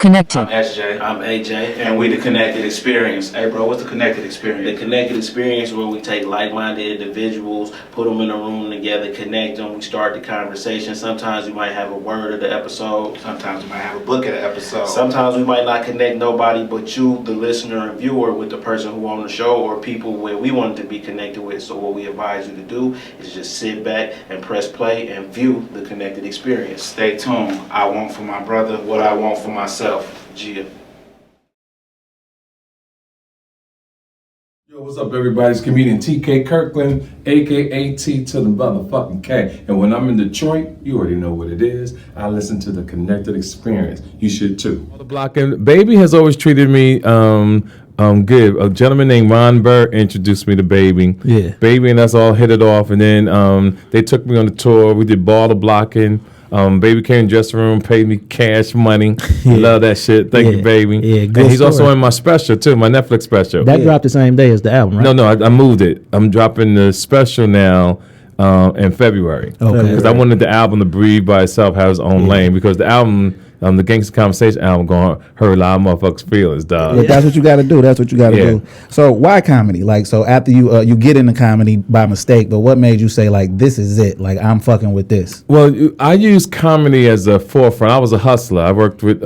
Connected. I'm SJ. I'm AJ, and we the Connected Experience. Hey, bro, what's the Connected Experience? The Connected Experience is where we take like-minded individuals, put them in a room together, connect them, we start the conversation. Sometimes we might have a word of the episode. Sometimes we might have a book of the episode. Sometimes we might not connect nobody but you, the listener and viewer, with the person who on the show or people where we want to be connected with. So what we advise you to do is just sit back and press play and view the Connected Experience. Stay tuned. I want for my brother what I want for myself. Gia. Yo, what's up, everybody? It's comedian TK Kirkland, aka T to the motherfucking K. And when I'm in Detroit, you already know what it is. I listen to the Connected Experience. You should too. The blocking Baby has always treated me good. A gentleman named Ron Burr introduced me to Baby. Yeah. Baby and us all hit it off, and then they took me on the tour. We did ball the blocking. Baby came in the dressing room, paid me cash money. Yeah. Love that shit. Thank you, Baby. Yeah, good and he's story. also in my special too, my Netflix special. That dropped the same day as the album, right? No, I moved it. I'm dropping the special now in February. Okay. Because I wanted the album to breathe by itself, have its own lane. Because the album, the Gangsta Conversation album, gonna hurt a lot of motherfuckers' feelings, dog. But that's what you got to do. That's what you got to Yeah. do. So why comedy? Like, so after you get into comedy by mistake, but what made you say like this is it? Like I'm fucking with this. Well, I use comedy as a forefront. I was a hustler. I worked with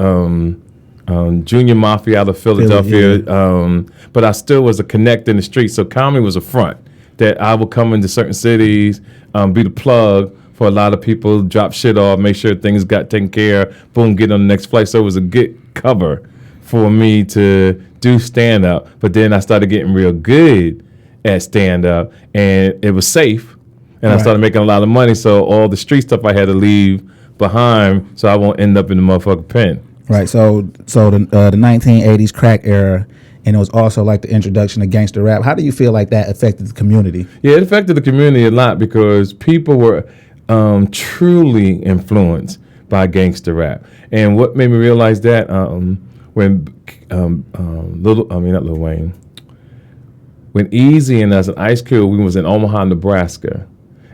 Junior Mafia out of Philadelphia, but I still was a connect in the street. So comedy was a front that I would come into certain cities, be the plug for a lot of people, drop shit off, make sure things got taken care of, boom, get on the next flight. So it was a good cover for me to do stand-up. But then I started getting real good at stand-up, and it was safe, and I started making a lot of money. So all the street stuff I had to leave behind so I won't end up in the motherfucking pen. Right. So the 1980s crack era, and it was also like the introduction of gangster rap. How do you feel like that affected the community? Yeah, it affected the community a lot because people were truly influenced by gangster rap. And what made me realize that when Lil Wayne, when Easy and us and Ice Cube, we was in Omaha, Nebraska,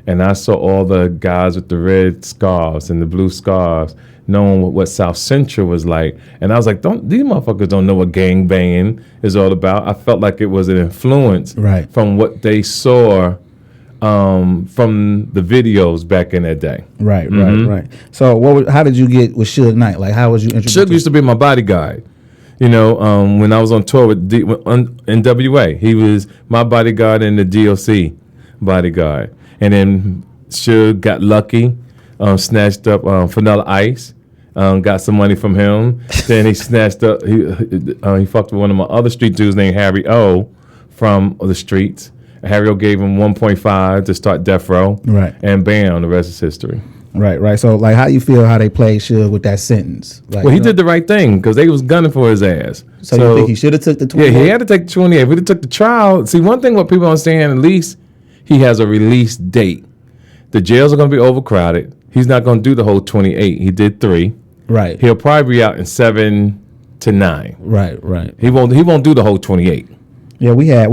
and I saw all the guys with the red scarves and the blue scarves knowing what South Central was like. And I was like, these motherfuckers don't know what gang banging is all about. I felt like it was an influence from what they saw from the videos back in that day. Right. So how did you get with Suge Knight? Like how was you introduced? Suge used to be my bodyguard. You know, when I was on tour with NWA, he was my bodyguard and the DOC bodyguard. And then Suge got lucky, snatched up Vanilla Ice, got some money from him. Then he snatched up, he fucked with one of my other street dudes named Harry O from the streets. Harry O gave him 1.5 to start Death Row. Right. And bam, the rest is history. Right. So like how you feel how they played Suge with that sentence? Like, Well, he did the right thing because they was gunning for his ass. So you think he should have took the 28? Yeah, he had to take the 28. If he took the trial, see, one thing what people don't understand, at least he has a release date. The jails are going to be overcrowded. He's not going to do the whole 28. He did 3. Right. He'll probably be out in 7 to 9. Right. He won't do the whole 28. Yeah, we had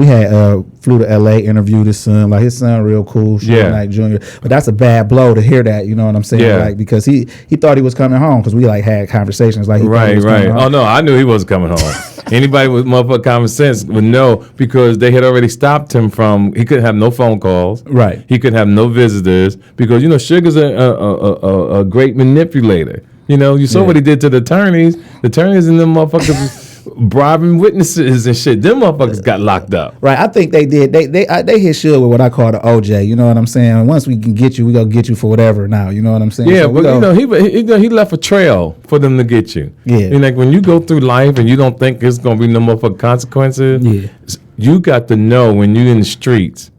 flew to LA, interviewed his son. Like his son real cool, Suge Knight Jr. But that's a bad blow to hear that, you know what I'm saying? Yeah. Like because he thought he was coming home because we like had conversations like he thought he was coming home. Oh no, I knew he wasn't coming home. Anybody with motherfucking common sense would know because they had already stopped him from. He couldn't have no phone calls. Right. He couldn't have no visitors because Sugar's a great manipulator. You know, you saw what he did to the attorneys. The attorneys and them motherfuckers bribing witnesses and shit. Them motherfuckers got locked up. Right, I think they did. They hit Suge with what I call the OJ. You know what I'm saying? Once we can get you, we gonna get you for whatever. Now, you know what I'm saying? Yeah, so but he left a trail for them to get you. Yeah, and like when you go through life and you don't think it's gonna be no motherfucking consequences. Yeah, you got to know when you're in the streets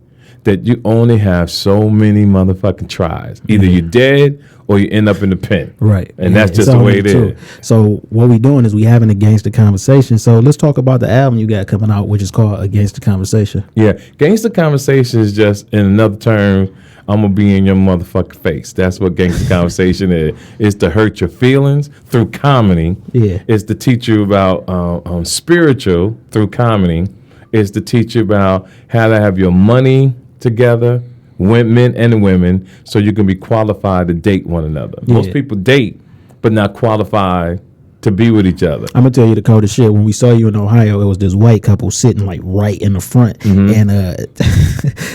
that you only have so many motherfucking tries. Either you're dead or you end up in the pen. Right. And that's just the way it is. So what we doing is we having a gangster conversation. So let's talk about the album you got coming out, which is called A Gangster Conversation. Yeah. Gangster Conversation is just, in another term, I'm going to be in your motherfucking face. That's what gangster conversation is. It's to hurt your feelings through comedy. Yeah. It's to teach you about spiritual through comedy. It's to teach you about how to have your money together, men and women, so you can be qualified to date one another. Yeah. Most people date, but not qualified to be with each other. I'm gonna tell you the coldest shit. When we saw you in Ohio, it was this white couple sitting like right in the front, and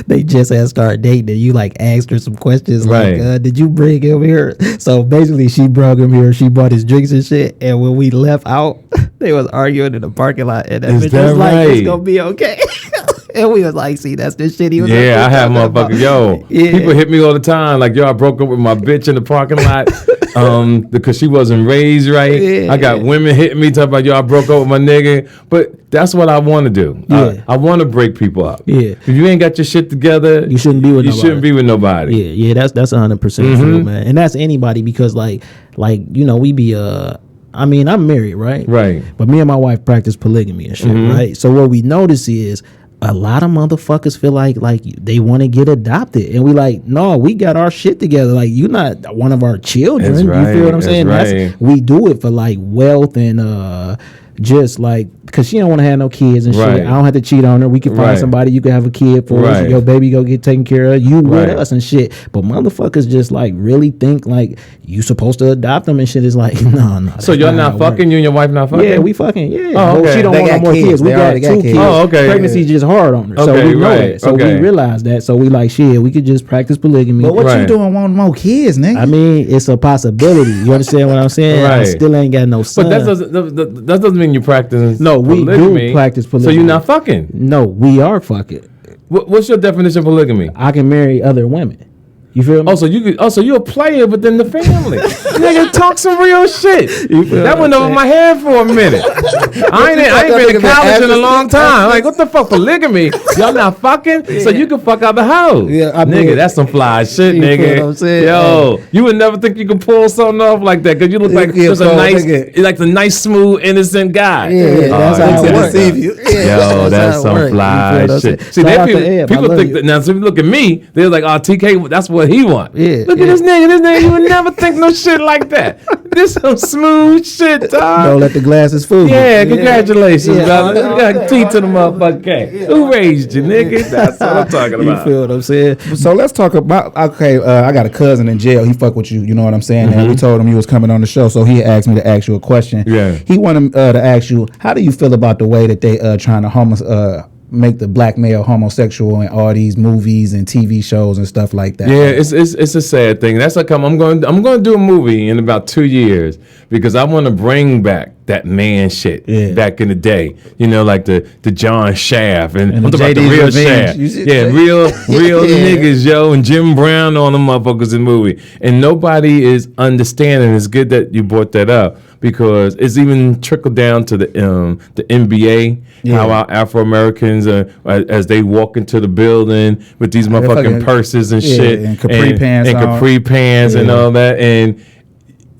they just had started dating. And you like asked her some questions, like, "Did you bring him here?" So basically, she brought him here. She bought his drinks and shit. And when we left out, they was arguing in the parking lot, and that bitch was like, "It's gonna be okay." And we was like, see, that's the shit he was. Yeah, I have motherfuckers. Yo, people hit me all the time. Like, yo, I broke up with my bitch in the parking lot because she wasn't raised right. Yeah. I got women hitting me talking about, yo, I broke up with my nigga. But that's what I want to do. Yeah. I want to break people up. Yeah. If you ain't got your shit together, you shouldn't be with nobody. You shouldn't be with nobody. Yeah, that's 100% true, man. And that's anybody, because like you know, we be I mean, I'm married, right? Right. But me and my wife practice polygamy and shit, right? So what we notice is a lot of motherfuckers feel like they want to get adopted, and we like, no, we got our shit together. Like, you're not one of our children. That's right. You feel what I'm saying? Right. We do it for like wealth and just like, because she don't want to have no kids and shit. I don't have to cheat on her. We can find somebody you can have a kid for. Your baby go get taken care of. You with us and shit. But motherfuckers just like really think like you supposed to adopt them and shit. Is like, no. So you're not fucking? You and your wife not fucking? Yeah, we fucking. Yeah. Oh, okay. She don't want no more kids. We got 2 kids. Oh, okay. Pregnancy's just hard on her. So we know that. So we realize that. So we like, shit, we could just practice polygamy. But what you doing wanting more kids, nigga? I mean, it's a possibility. You understand what I'm saying? I still ain't got no son. But that doesn't mean you practice. No, we do practice polygamy. So you're not fucking? No, we are fucking. What's your definition of polygamy? I can marry other women. You feel me? So you're a player within the family. Nigga, talk some real shit. That went over my head for a minute. I ain't been to college in a long time. Like, what the fuck, polygamy? Y'all not fucking? So you can fuck out the house. Yeah, nigga, that's some fly shit, nigga. What I'm saying? Yo, you would never think you could pull something off like that, because you look like just a nice, smooth, innocent guy. Yeah, that's how it works. Yo, that's some fly shit. See, people think that now. So if you look at me, they're like, "Oh, TK, that's what he want." Yeah, look at this nigga. You would never think no shit like that. This some smooth shit, dog. Don't let the glasses fool you. Yeah, congratulations, brother. You got teeth to the motherfucking cake. Who raised you, nigga? That's what I'm talking about. You feel what I'm saying? So let's talk about, I got a cousin in jail. He fuck with you, you know what I'm saying? And we told him you was coming on the show, so he asked me to ask you a question. Yeah. He wanted to ask you, how do you feel about the way that they trying to make the black male homosexual in all these movies and TV shows and stuff like that? Yeah, it's a sad thing. That's like I'm going to do a movie in about 2 years, because I want to bring back that man shit back in the day. You know, like the John Shaft and I'm talking about the real Shaft. Yeah, real niggas, yo, and Jim Brown on the motherfuckers in the movie. And nobody is understanding. It's good that you brought that up, because it's even trickled down to the NBA, how our Afro-Americans, as they walk into the building with these motherfucking purses and shit. And capri pants. And all that. And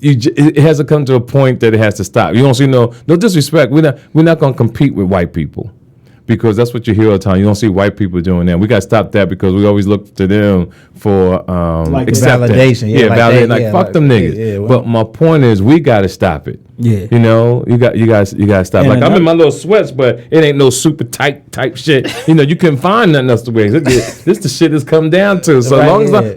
it has to come to a point that it has to stop. You don't see no disrespect. We're not going to compete with white people, because that's what you hear all the time. You don't see white people doing that. We got to stop that, because we always look to them for like validation. Fuck them niggas. But my point is, we got to stop it. Yeah, you know, you got to stop. Like, I'm in my little sweats, but it ain't no super tight type shit. You know, you couldn't find nothing else to wear. This the shit it's come down to. So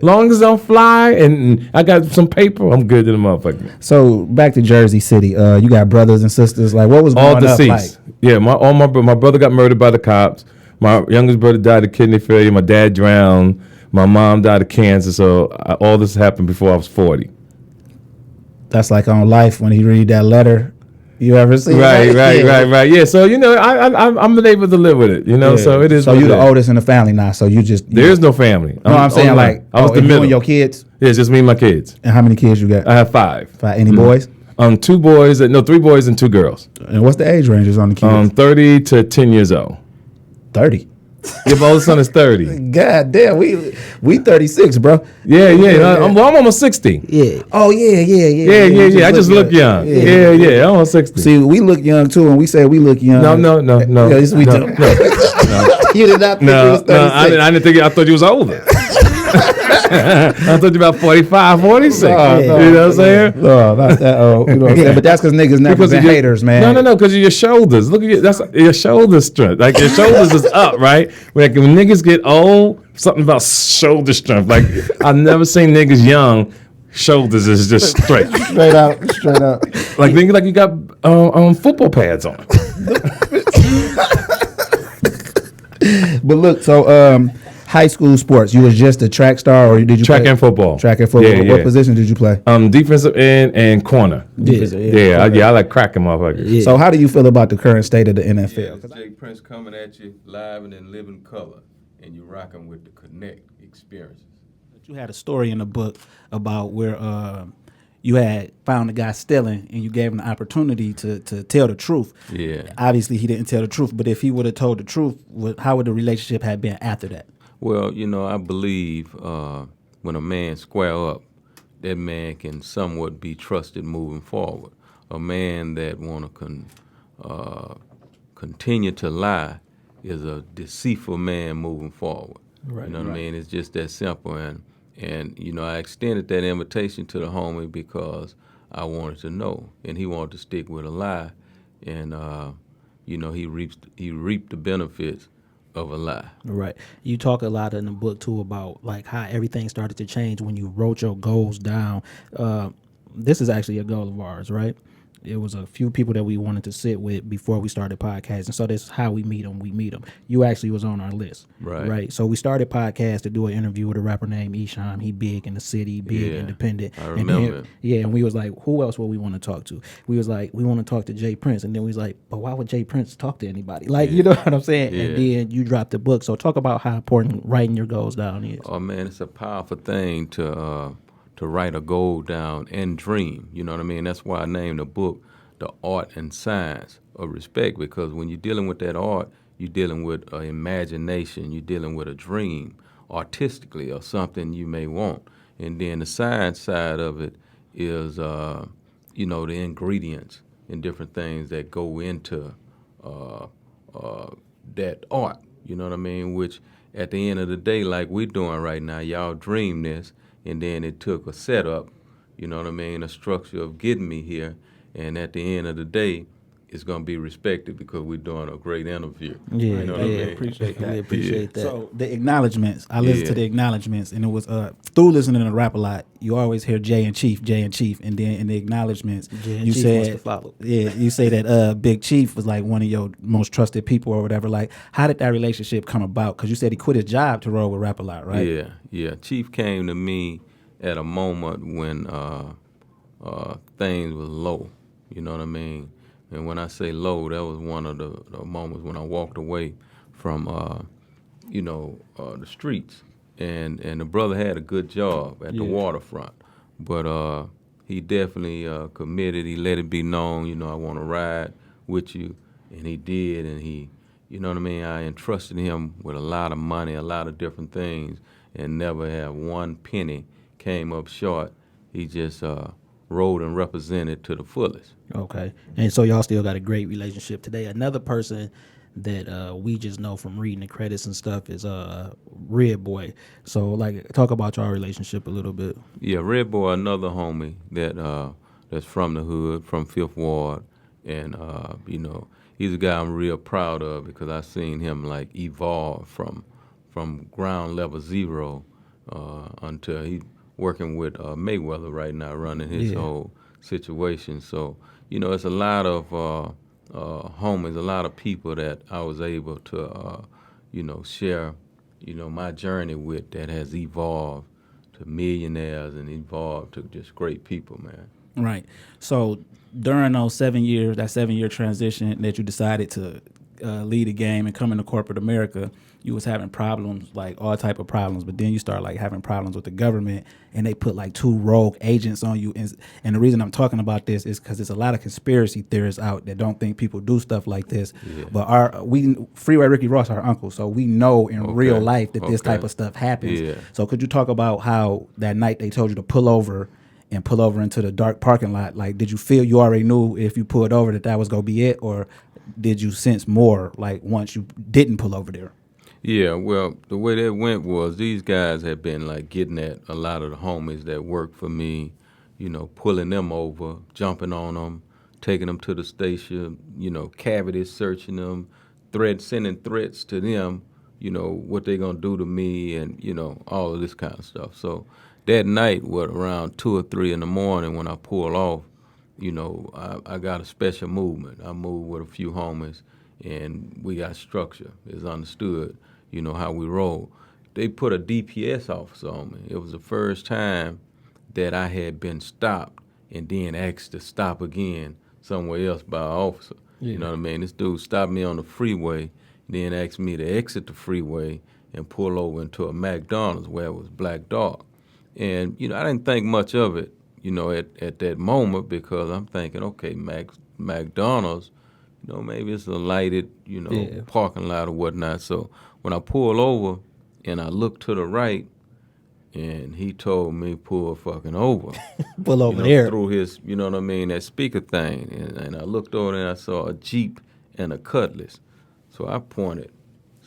long as I'm fly and I got some paper, I'm good to the motherfucker. So back to Jersey City, you got brothers and sisters. Like, what was going up like? Yeah, my brother got murdered by the cops. My youngest brother died of kidney failure. My dad drowned. My mom died of cancer. So all this happened before I was 40. That's like on Life when he read that letter. You ever see? Right. Yeah. So you know, I'm been able to live with it. You know, so it is. So you're the oldest in the family now. So you just there is no family. I'm saying like I was the middle. You and your kids. Yeah, it's just me and my kids. And how many kids you got? I have 5. Any boys? 2 boys. 3 boys and 2 girls. And what's the age ranges on the kids? 30 to 10 years old. 30. Your oldest son is 30. God damn, we 36, bro. Yeah. I'm almost 60. Yeah. Oh yeah. I just look young. Yeah. I'm almost 60. See, we look young too, and we say we look young. No. Yes, we do. You did not think he was 36. No, I didn't think. I thought you was older. I thought you about 45, 46. You know what I'm saying? No, not that old. You know what I'm saying? But that's because niggas never been haters, man. No, because of your shoulders. Look at you. That's your shoulder strength. Like, your shoulders is up, right? Like, when niggas get old, something about shoulder strength. Like, I've never seen niggas young shoulders is just straight. Straight out. Like think like you got football pads on. But look, so high school sports, you was just a track star, or did you Track play? and football. Track and football. Yeah, What yeah. position did you play? Defensive end and corner. Yeah. I like cracking motherfuckers. Yeah. So how do you feel about the current state of the NFL? It's J.Prince coming at you live and in living color, and you're rocking with the Connect experiences. You had a story in the book about where you had found a guy stealing, and you gave him the opportunity to tell the truth. Yeah. Obviously, he didn't tell the truth, but if he would have told the truth, how would the relationship have been after that? Well, I believe when a man square up, that man can somewhat be trusted moving forward. A man that want to continue to lie is a deceitful man moving forward. Right, you know what I mean? It's just that simple. And I extended that invitation to the homie because I wanted to know, and he wanted to stick with a lie, and he reaped the benefits of a lie. Right. You talk a lot in the book too about like how everything started to change when you wrote your goals down. This is actually a goal of ours, right? It was a few people that we wanted to sit with before we started podcasting. So this is how we meet them. You actually was on our list. Right. So we started podcast to do an interview with a rapper named Esham. He big in the city, big Yeah, independent. I remember. And we was like, who else would we want to talk to? We was like, we want to talk to J.Prince. And then we was like, but why would J.Prince talk to anybody? Like, you know what I'm saying? Yeah. And then you dropped the book. So talk about how important writing your goals down is. Oh man, it's a powerful thing to write a goal down and dream. You know what I mean? That's why I named the book The Art and Science of Respect, because when you're dealing with that art, you're dealing with an imagination, you're dealing with a dream artistically or something you may want. And then the science side of it is, the ingredients and different things that go into that art, you know what I mean? Which at the end of the day, like we're doing right now, y'all dream this, and then it took a setup, you know what I mean, a structure of getting me here. And at the end of the day, it's going to be respected because we're doing a great interview. Yeah, you know what I mean? Appreciate that. I appreciate that. So the acknowledgments, I listened to Yeah. the acknowledgments, and it was through listening to rap a lot. You always hear J and Chief, and then in the acknowledgments, J and you Chief wants to said, follow. yeah, you say that Big Chief was like one of your most trusted people or whatever. Like, how did that relationship come about? Because you said he quit his job to roll with Rap a Lot, right? Yeah. Chief came to me at a moment when things was low. You know what I mean? And when I say low, that was one of the moments when I walked away from, the streets. And the brother had a good job at the waterfront. But he definitely committed. He let it be known, I want to ride with you. And he did. And he, you know what I mean? I entrusted him with a lot of money, a lot of different things, and never have one penny came up short. He just rode and represented to the fullest. Okay. And so y'all still got a great relationship today. Another person that we just know from reading the credits and stuff is Red Boy. So like talk about y'all relationship a little bit. Yeah, Red Boy, another homie that's from the hood, from Fifth Ward, and he's a guy I'm real proud of because I've seen him like evolve from ground level zero until he working with Mayweather right now, running his whole situation. So it's a lot of homies, a lot of people that I was able to share my journey with that has evolved to millionaires and evolved to just great people, man. Right. So during those 7 years, that 7-year transition that you decided to lead the game and come into corporate America, you was having problems, like all type of problems, but then you start like having problems with the government, and they put like 2 rogue agents on you. And the reason I'm talking about this is because there's a lot of conspiracy theorists out that don't think people do stuff like this. Yeah. But Freeway Ricky Ross, our uncle, so we know in real life that this type of stuff happens. Yeah. So could you talk about how that night they told you to pull over into the dark parking lot? Like, did you feel you already knew if you pulled over that was gonna be it, or did you sense more like once you didn't pull over there? Yeah, well, the way that went was these guys had been like getting at a lot of the homies that worked for me, pulling them over, jumping on them, taking them to the station, cavity searching them, sending threats to them, what they gonna do to me, and all of this kind of stuff. So that night, around 2 or 3 in the morning when I pulled off, you know, I got a special movement. I moved with a few homies, and we got structure. It's understood, you know, how we roll. They put a DPS officer on me. It was the first time that I had been stopped and then asked to stop again somewhere else by an officer. Yeah. You know what I mean? This dude stopped me on the freeway, then asked me to exit the freeway and pull over into a McDonald's where it was black dark. And, you know, I didn't think much of it, you know, at that moment, because I'm thinking, okay, McDonald's, you know, maybe it's a lighted, you know, parking lot or whatnot. So when I pull over and I look to the right, and he told me pull fucking over. Pull over there. Through his, you know what I mean, that speaker thing. And I looked over there and I saw a Jeep and a Cutlass. So I pointed.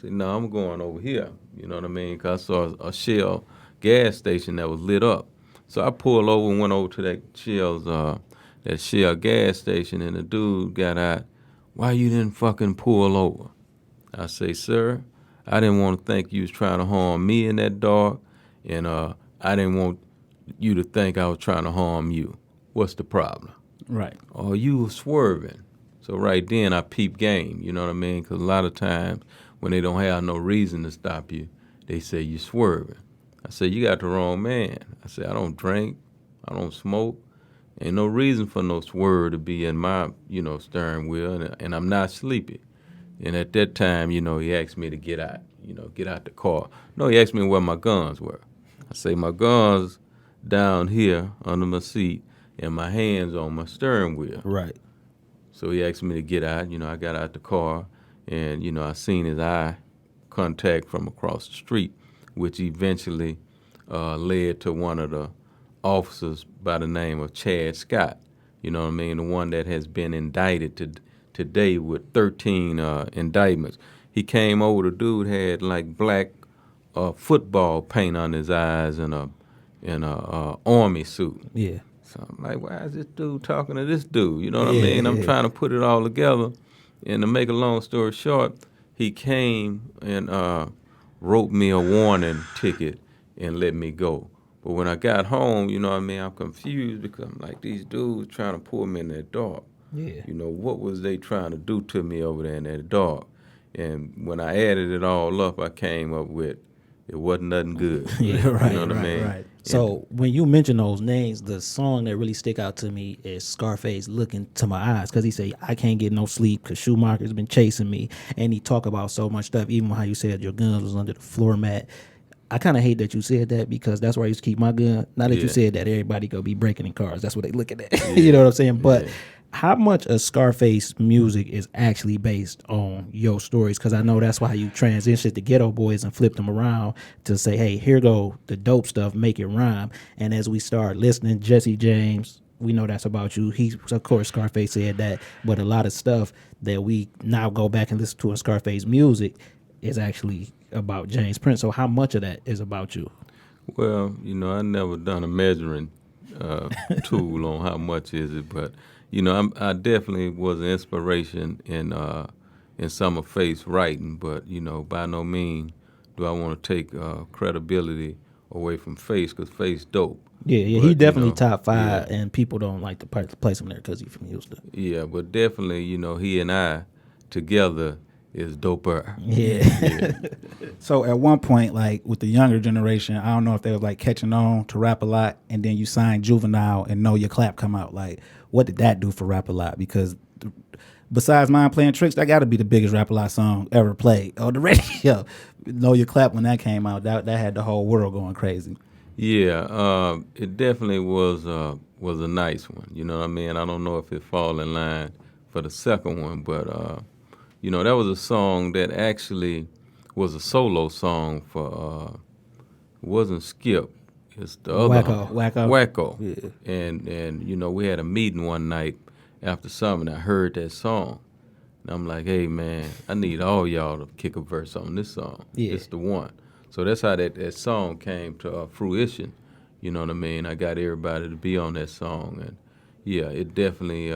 Said, no, I'm going over here. You know what I mean? Because I saw a Shell gas station that was lit up. So I pulled over and went over to that Shell gas station, and the dude got out, why you didn't fucking pull over? I say, sir, I didn't want to think you was trying to harm me in that dark. And I didn't want you to think I was trying to harm you. What's the problem? Right. Oh, you were swerving. So right then I peep game, you know what I mean? Because a lot of times when they don't have no reason to stop you, they say you're swerving. I said, you got the wrong man. I said, I don't drink. I don't smoke. Ain't no reason for no swerve to be in my, you know, steering wheel, and I'm not sleepy. And at that time, you know, he asked me to get out, you know, get out the car. No, he asked me where my guns were. I say, my guns down here under my seat and my hands on my steering wheel. Right. So he asked me to get out. You know, I got out the car, and, you know, I seen his eye contact from across the street, which eventually led to one of the officers by the name of Chad Scott. You know what I mean? The one that has been indicted today with 13 indictments. He came over, the dude had like black football paint on his eyes and a army suit. Yeah. So I'm like, why is this dude talking to this dude? You know what I mean? I'm trying to put it all together. And to make a long story short, he came and wrote me a warning ticket and let me go. But when I got home, you know what I mean, I'm confused because I'm like, these dudes trying to pull me in that dark. Yeah. You know, what was they trying to do to me over there in that dark? And when I added it all up, I came up with it wasn't nothing good. Yeah, right, You know what I mean? right. So when you mention those names, the song that really stick out to me is Scarface Look Into My Eyes, because he say, I can't get no sleep because Schumacher's been chasing me. And he talk about so much stuff, even how you said your guns was under the floor mat. I kind of hate that you said that, because that's where I used to keep my gun. Now that you said that, everybody go be breaking in cars. That's what they looking at. You know what I'm saying? But how much of Scarface music is actually based on your stories? Because I know that's why you transitioned to Ghetto Boys and flipped them around to say, hey, here go the dope stuff, make it rhyme. And as we start listening, Jesse James, we know that's about you. He, of course, Scarface said that, but a lot of stuff that we now go back and listen to in Scarface music is actually about J.Prince. So how much of that is about you? Well, you know, I never done a measuring tool on how much is it, but you know, I definitely was an inspiration in some of Faith's writing, but you know, by no means do I want to take credibility away from Faith, because Faith's dope. Yeah, But, he definitely you know, top 5, and people don't like to place him there because he's from Houston. Yeah, but definitely, you know, he and I together is doper. Yeah. So at one point, like with the younger generation, I don't know if they was like catching on to Rap a Lot, and then you signed Juvenile and Know Your Clap come out. Like, what did that do for Rap a Lot? Because besides Mind Playing Tricks, that got to be the biggest Rap a Lot song ever played on the radio. Know Your Clap, when that came out, that had the whole world going crazy. Yeah, it definitely was a nice one. You know what I mean? I don't know if it fall in line for the second one, but you know, that was a song that actually was a solo song for it wasn't Skip. It's the other Wacko. Yeah. And you know, we had a meeting one night after something. I heard that song, and I'm like, hey man, I need all y'all to kick a verse on this song. Yeah. It's the one. So that's how that song came to fruition. You know what I mean? I got everybody to be on that song, and yeah, it definitely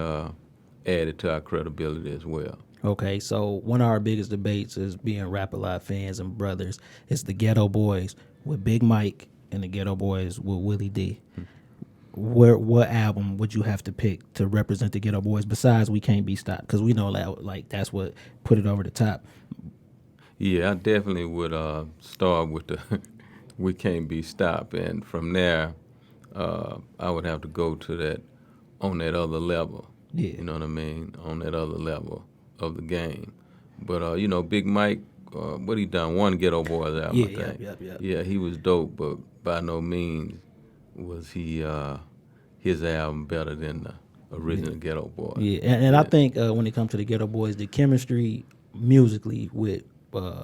added to our credibility as well. Okay, so one of our biggest debates is being Rap a Lot fans and brothers. It's the Ghetto Boys with Big Mike and the Ghetto Boys with Willie D. What album would you have to pick to represent the Ghetto Boys besides We Can't Be Stopped? Because we know that like that's what put it over the top. Yeah, I definitely would start with the We Can't Be Stopped, and from there, I would have to go to that on that other level. Yeah. You know what I mean? On that other level of the game. But you know, Big Mike, what he done? One Ghetto Boys album, I think. Yep. Yeah, he was dope, but by no means was he his album better than the original Ghetto Boys. Yeah, and I think when it comes to the Ghetto Boys, the chemistry musically with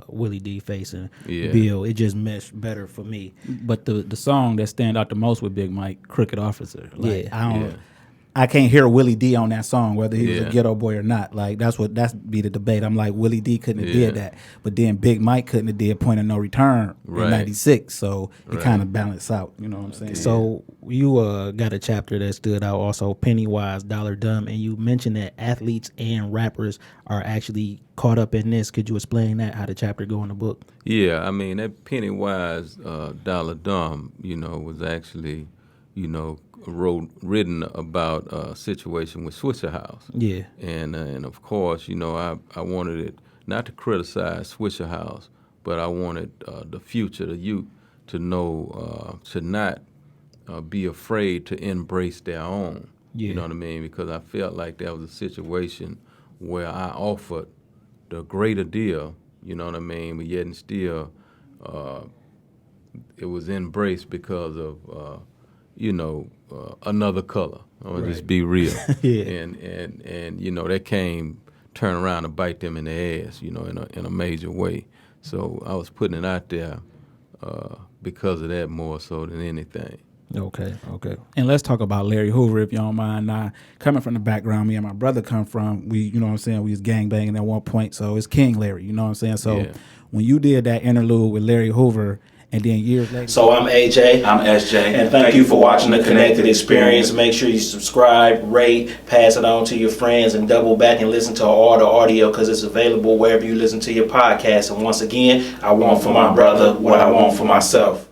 Willie D, Face, and Bill, it just meshed better for me. But the song that stand out the most with Big Mike, Crooked Officer. Like, Yeah. I can't hear Willie D on that song, whether he was Yeah. a ghetto boy or not. Like that's be the debate. I'm like, Willie D couldn't have Yeah. did that, but then Big Mike couldn't have did Point of No Return Right. in '96. So it Right. kind of balanced out. You know what I'm saying? So you got a chapter that stood out also, Pennywise, Dollar Dumb, and you mentioned that athletes and rappers are actually caught up in this. Could you explain that, how the chapter go in the book? Yeah, I mean that Pennywise Dollar Dumb, you know, was actually, you know, written about a situation with Swisher House. Yeah. And of course, you know, I wanted it not to criticize Swisher House, but I wanted the future, the youth, to know, to not be afraid to embrace their own. Yeah. You know what I mean? Because I felt like that was a situation where I offered the greater deal, you know what I mean, but yet and still it was embraced because of, you know, another color. I'm gonna just be real. Yeah. And you know, that came turn around and bite them in the ass, you know, in a major way. So I was putting it out there because of that more so than anything. Okay. And let's talk about Larry Hoover, if you don't mind. Now, coming from the background me and my brother come from, we, you know what I'm saying, we was gangbanging at one point, so it's King Larry, you know what I'm saying? So Yeah. when you did that interlude with Larry Hoover, and then years later... So I'm AJ. I'm SJ. And thank you for watching The Connected Experience. Make sure you subscribe, rate, pass it on to your friends, and double back and listen to all the audio because it's available wherever you listen to your podcast. And once again, I want for my brother what I want for myself.